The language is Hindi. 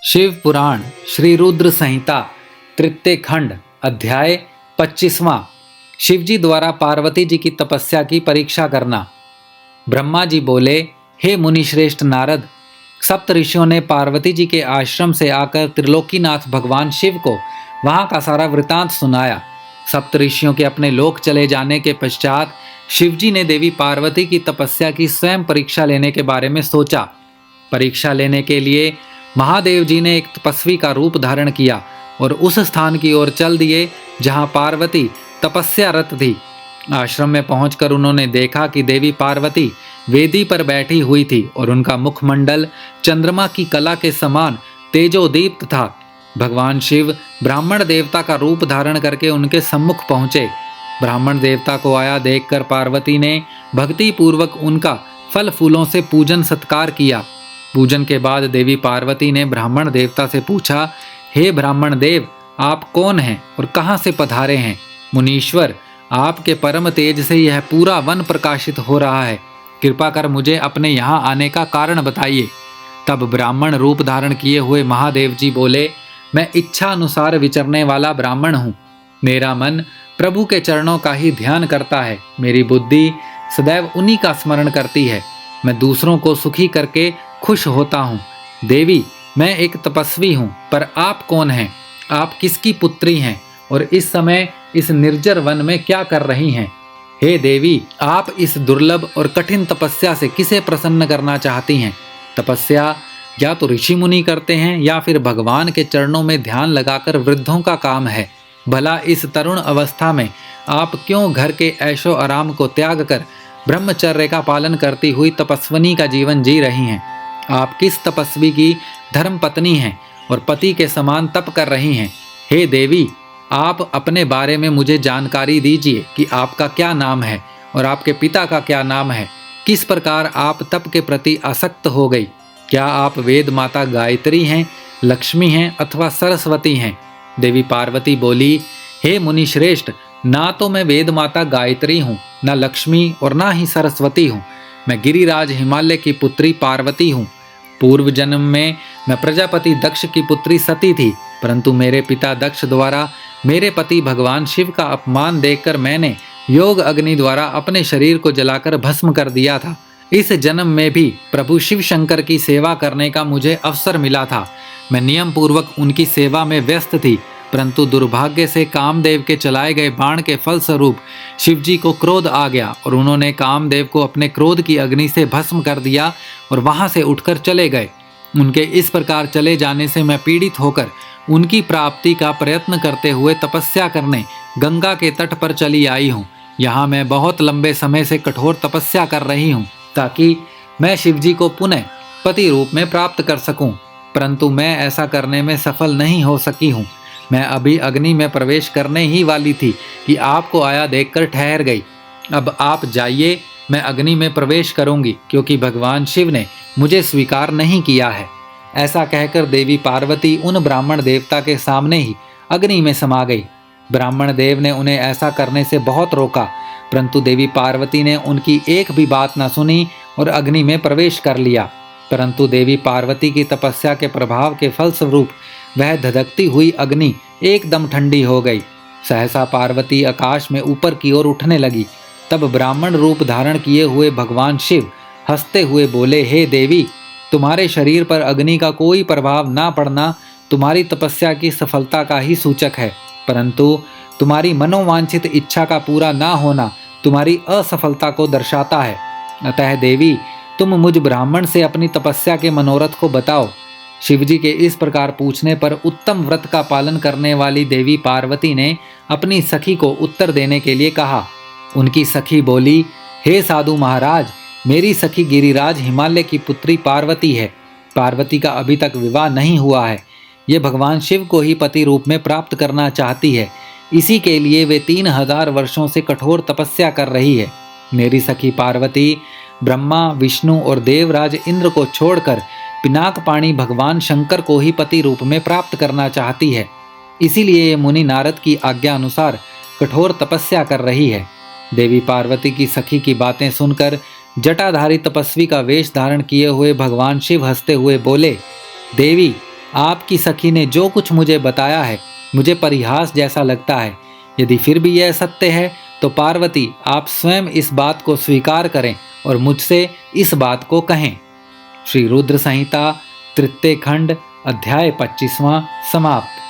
शिव पुराण श्री रुद्र संहिता तृतीय खंड अध्याय 25वां। शिवजी द्वारा पार्वती जी की तपस्या की परीक्षा करना। ब्रह्मा जी बोले, हे मुनिश्रेष्ठ नारद, सप्त ऋषियों ने पार्वती जी के आश्रम से आकर त्रिलोकीनाथ भगवान शिव को वहां का सारा वृतांत सुनाया। सप्त ऋषियों के अपने लोक चले जाने के पश्चात शिवजी ने देवी पार्वती की तपस्या की स्वयं परीक्षा लेने के बारे में सोचा। परीक्षा लेने के लिए महादेव जी ने एक तपस्वी का रूप धारण किया और उस स्थान की ओर चल दिए जहां पार्वती तपस्यारत थी। आश्रम में पहुंचकर उन्होंने देखा कि देवी पार्वती वेदी पर बैठी हुई थी और उनका मुखमंडल चंद्रमा की कला के समान तेजोदीप्त था। भगवान शिव ब्राह्मण देवता का रूप धारण करके उनके सम्मुख पहुंचे। ब्राह्मण देवता को आया देखकर पार्वती ने भक्ति पूर्वक उनका फल फूलों से पूजन सत्कार किया। पूजन के बाद देवी पार्वती ने ब्राह्मण देवता से पूछा, हे ब्राह्मण देव, आप कौन हैं और कहाँ से पधारे हैं? मुनीश्वर, आपके परम तेज से यह पूरा वन प्रकाशित हो रहा है। कृपा कर मुझे अपने यहाँ आने का कारण बताइए। तब ब्राह्मण रूप धारण किए हुए महादेव जी बोले, मैं इच्छा अनुसार विचरने वाला ब्राह्मण हूँ। मेरा मन प्रभु के चरणों का ही ध्यान करता है। मेरी बुद्धि सदैव उन्हीं का स्मरण करती है। मैं दूसरों को सुखी करके खुश होता हूँ। देवी, मैं एक तपस्वी हूँ, पर आप कौन हैं? आप किसकी पुत्री हैं और इस समय इस निर्जर वन में क्या कर रही हैं? हे देवी, आप इस दुर्लभ और कठिन तपस्या से किसे प्रसन्न करना चाहती हैं? तपस्या या तो ऋषि मुनि करते हैं या फिर भगवान के चरणों में ध्यान लगाकर वृद्धों का काम है। भला इस तरुण अवस्था में आप क्यों घर के ऐशो आराम को त्याग कर ब्रह्मचर्य का पालन करती हुई तपस्विनी का जीवन जी रही हैं? आप किस तपस्वी की धर्म पत्नी हैं और पति के समान तप कर रही हैं? हे देवी, आप अपने बारे में मुझे जानकारी दीजिए कि आपका क्या नाम है और आपके पिता का क्या नाम है। किस प्रकार आप तप के प्रति आसक्त हो गई? क्या आप वेद माता गायत्री हैं, लक्ष्मी हैं अथवा सरस्वती हैं? देवी पार्वती बोली, हे मुनि श्रेष्ठ, ना तो मैं वेद माता गायत्री हूँ, न लक्ष्मी और ना ही सरस्वती हूँ। मैं गिरिराज हिमालय की पुत्री पार्वती हूँ। पूर्व जन्म में मैं प्रजापति दक्ष की पुत्री सती थी, परंतु मेरे पिता दक्ष द्वारा मेरे पति भगवान शिव का अपमान देखकर मैंने योग अग्नि द्वारा अपने शरीर को जलाकर भस्म कर दिया था। इस जन्म में भी प्रभु शिव शंकर की सेवा करने का मुझे अवसर मिला था। मैं नियम पूर्वक उनकी सेवा में व्यस्त थी, परंतु दुर्भाग्य से कामदेव के चलाए गए बाण के फलस्वरूप शिवजी को क्रोध आ गया और उन्होंने कामदेव को अपने क्रोध की अग्नि से भस्म कर दिया और वहां से उठकर चले गए। उनके इस प्रकार चले जाने से मैं पीड़ित होकर उनकी प्राप्ति का प्रयत्न करते हुए तपस्या करने गंगा के तट पर चली आई हूँ। यहाँ मैं बहुत लंबे समय से कठोर तपस्या कर रही हूँ ताकि मैं शिवजी को पुनः पति रूप में प्राप्त कर सकूं, परंतु मैं ऐसा करने में सफल नहीं हो सकी हूँ। मैं अभी अग्नि में प्रवेश करने ही वाली थी कि आपको आया देखकर ठहर गई। अब आप जाइए, मैं अग्नि में प्रवेश करूंगी, क्योंकि भगवान शिव ने मुझे स्वीकार नहीं किया है। ऐसा कहकर देवी पार्वती उन ब्राह्मण देवता के सामने ही अग्नि में समा गई। ब्राह्मण देव ने उन्हें ऐसा करने से बहुत रोका, परंतु देवी पार्वती ने उनकी एक भी बात न सुनी और अग्नि में प्रवेश कर लिया। परंतु देवी पार्वती की तपस्या के प्रभाव के फलस्वरूप वह धधकती हुई अग्नि एकदम ठंडी हो गई। सहसा पार्वती आकाश में ऊपर की ओर उठने लगी। तब ब्राह्मण रूप धारण किए हुए भगवान शिव हंसते हुए बोले, हे देवी, तुम्हारे शरीर पर अग्नि का कोई प्रभाव ना पड़ना तुम्हारी तपस्या की सफलता का ही सूचक है, परंतु तुम्हारी मनोवांछित इच्छा का पूरा ना होना तुम्हारी असफलता को दर्शाता है। अतः देवी, तुम मुझ ब्राह्मण से अपनी तपस्या के मनोरथ को बताओ। शिवजी के इस प्रकार पूछने पर उत्तम व्रत का पालन करने वाली देवी पार्वती ने अपनी सखी को उत्तर देने के लिए कहा। उनकी सखी बोली, हे साधु महाराज, मेरी सखी गिरिराज हिमालय की पुत्री पार्वती है। पार्वती का अभी तक विवाह नहीं हुआ है। ये भगवान शिव को ही पति रूप में प्राप्त करना चाहती है। इसी के लिए वे 3000 वर्षों से कठोर तपस्या कर रही है। मेरी सखी पार्वती ब्रह्मा, विष्णु और देवराज इंद्र को छोड़कर पिनाक पाणी भगवान शंकर को ही पति रूप में प्राप्त करना चाहती है। इसीलिए ये मुनि नारद की आज्ञा अनुसार कठोर तपस्या कर रही है। देवी पार्वती की सखी की बातें सुनकर जटाधारी तपस्वी का वेश धारण किए हुए भगवान शिव हंसते हुए बोले, देवी, आपकी सखी ने जो कुछ मुझे बताया है मुझे परिहास जैसा लगता है। यदि फिर भी यह सत्य है तो पार्वती आप स्वयं इस बात को स्वीकार करें और मुझसे इस बात को कहें। श्री रुद्र संहिता तृतीय खंड अध्याय 25वां समाप्त।